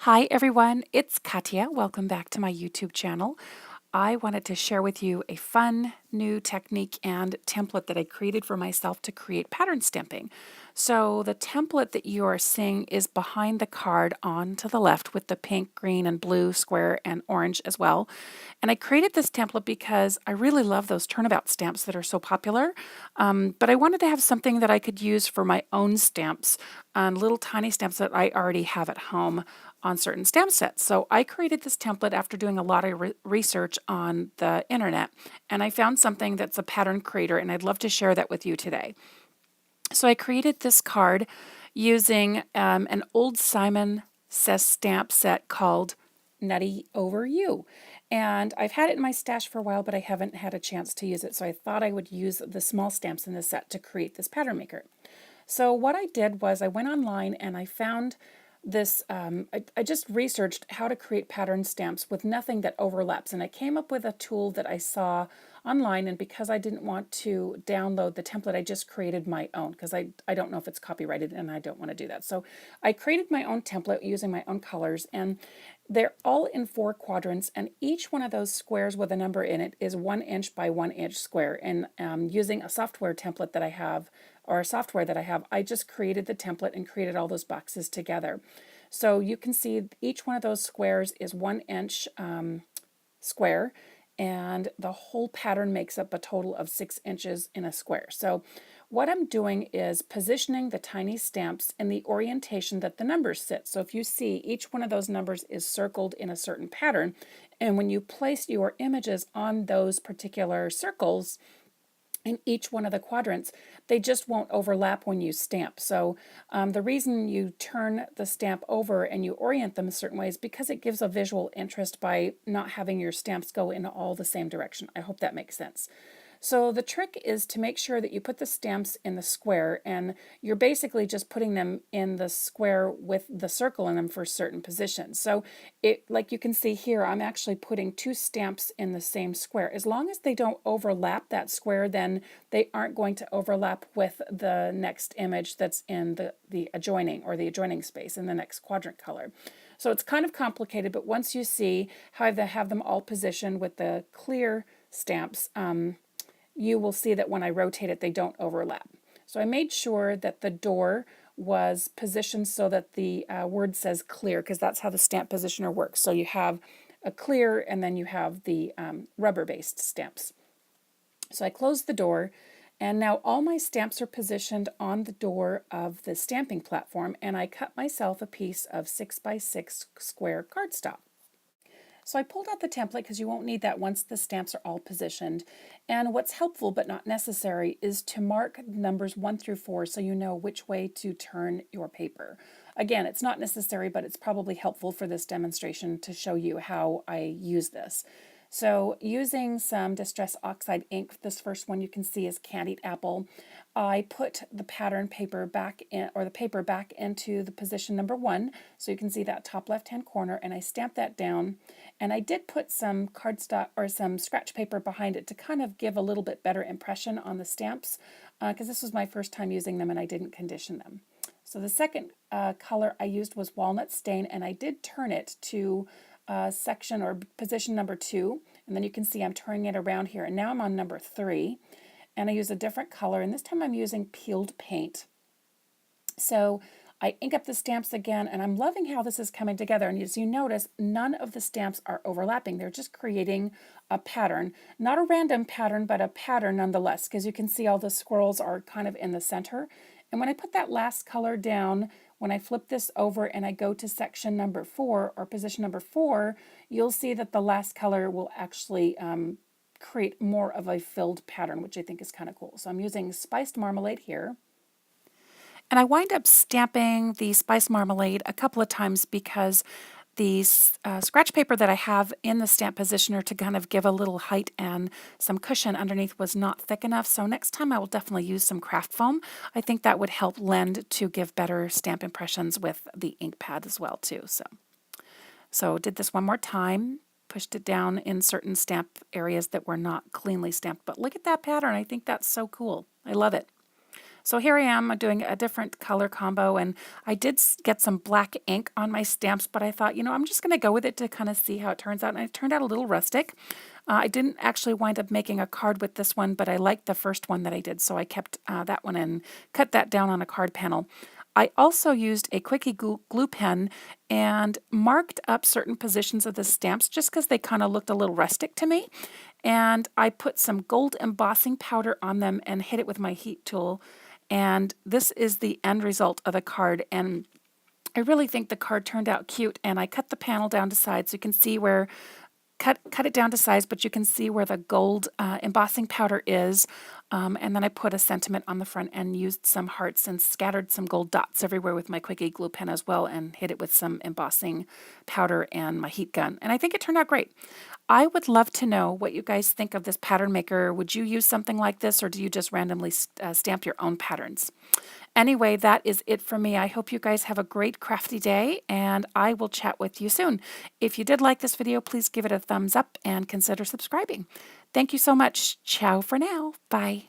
Hi everyone, it's Katya. Welcome back to my YouTube channel. I wanted to share with you a fun new technique and template that I created for myself to create pattern stamping. So the template that you are seeing is behind the card on to the left with the pink, green, and blue square and orange as well. And I created this template because I really love those Turnabout stamps that are so popular. But I wanted to have something that I could use for my own stamps and little tiny stamps that I already have at home on certain stamp sets. So I created this template after doing a lot of research on the internet, and I found something that's a pattern creator, and I'd love to share that with you today. So I created this card using an old Simon Says stamp set called Nutty Over You. And I've had it in my stash for a while, but I haven't had a chance to use it. So I thought I would use the small stamps in the set to create this pattern maker. So what I did was I went online and I found this, I just researched how to create pattern stamps with nothing that overlaps. And I came up with a tool that I saw online, and because I didn't want to download the template, I just created my own because I don't know if it's copyrighted and I don't want to do that. So I created my own template using my own colors, and they're all in 4 quadrants, and each one of those squares with a number in it is 1 inch by 1 inch square. And using a software template that I have, or software that I have, I just created the template and created all those boxes together. So you can see each one of those squares is 1 inch square, and the whole pattern makes up a total of 6 inches in a square. So what I'm doing is positioning the tiny stamps in the orientation that the numbers sit. So if you see, each one of those numbers is circled in a certain pattern, and when you place your images on those particular circles in each one of the quadrants, they just won't overlap when you stamp. So the reason you turn the stamp over and you orient them a certain way is because it gives a visual interest by not having your stamps go in all the same direction. I hope that makes sense. So the trick is to make sure that you put the stamps in the square, and you're basically just putting them in the square with the circle in them for certain positions. So like you can see here, I'm actually putting 2 stamps in the same square. As long as they don't overlap that square, then they aren't going to overlap with the next image that's in the adjoining, or the adjoining space in the next quadrant color. So it's kind of complicated, but once you see how I have them all positioned with the clear stamps, you will see that when I rotate it, they don't overlap. So I made sure that the door was positioned so that the word says clear, because that's how the stamp positioner works. So you have a clear, and then you have the rubber-based stamps. So I closed the door, and now all my stamps are positioned on the door of the stamping platform, and I cut myself a piece of 6 by 6 square cardstock. So I pulled out the template because you won't need that once the stamps are all positioned. And what's helpful but not necessary is to mark numbers 1 through 4 so you know which way to turn your paper. Again, it's not necessary, but it's probably helpful for this demonstration to show you how I use this. So using some Distress Oxide ink, this first one you can see is Candied Apple, I put the pattern paper back in, or the paper back into the position number 1, so you can see that top left-hand corner, and I stamped that down. And I did put some cardstock or some scratch paper behind it to kind of give a little bit better impression on the stamps, because this was my first time using them and I didn't condition them. So the second color I used was Walnut Stain, and I did turn it to section or position number 2, and then you can see I'm turning it around here, and now I'm on number 3, and I use a different color, and this time I'm using peeled paint. So I ink up the stamps again, and I'm loving how this is coming together. And as you notice, none of the stamps are overlapping. They're just creating a pattern. Not a random pattern, but a pattern nonetheless, because you can see all the squirrels are kind of in the center. And when I put that last color down, when I flip this over and I go to section number 4, or position number 4, you'll see that the last color will actually create more of a filled pattern, which I think is kind of cool. So I'm using Spiced Marmalade here. And I wind up stamping the Spice Marmalade a couple of times because the scratch paper that I have in the stamp positioner to kind of give a little height and some cushion underneath was not thick enough. So next time I will definitely use some craft foam. I think that would help lend to give better stamp impressions with the ink pad as well too. So did this one more time. Pushed it down in certain stamp areas that were not cleanly stamped. But look at that pattern. I think that's so cool. I love it. So here I am doing a different color combo, and I did get some black ink on my stamps, but I thought, I'm just going to go with it to kind of see how it turns out, and it turned out a little rustic. I didn't actually wind up making a card with this one, but I liked the first one that I did, so I kept that one and cut that down on a card panel. I also used a quickie glue pen and marked up certain positions of the stamps just because they kind of looked a little rustic to me. And I put some gold embossing powder on them and hit it with my heat tool. And this is the end result of the card. And I really think the card turned out cute. And I cut the panel down to size so you can see where cut it down to size, but you can see where the gold embossing powder is. And then I put a sentiment on the front and used some hearts and scattered some gold dots everywhere with my quickie glue pen as well, and hit it with some embossing powder and my heat gun. And I think it turned out great. I would love to know what you guys think of this pattern maker. Would you use something like this, or do you just randomly stamp your own patterns? Anyway, that is it for me. I hope you guys have a great crafty day, and I will chat with you soon. If you did like this video, please give it a thumbs up and consider subscribing. Thank you so much. Ciao for now. Bye.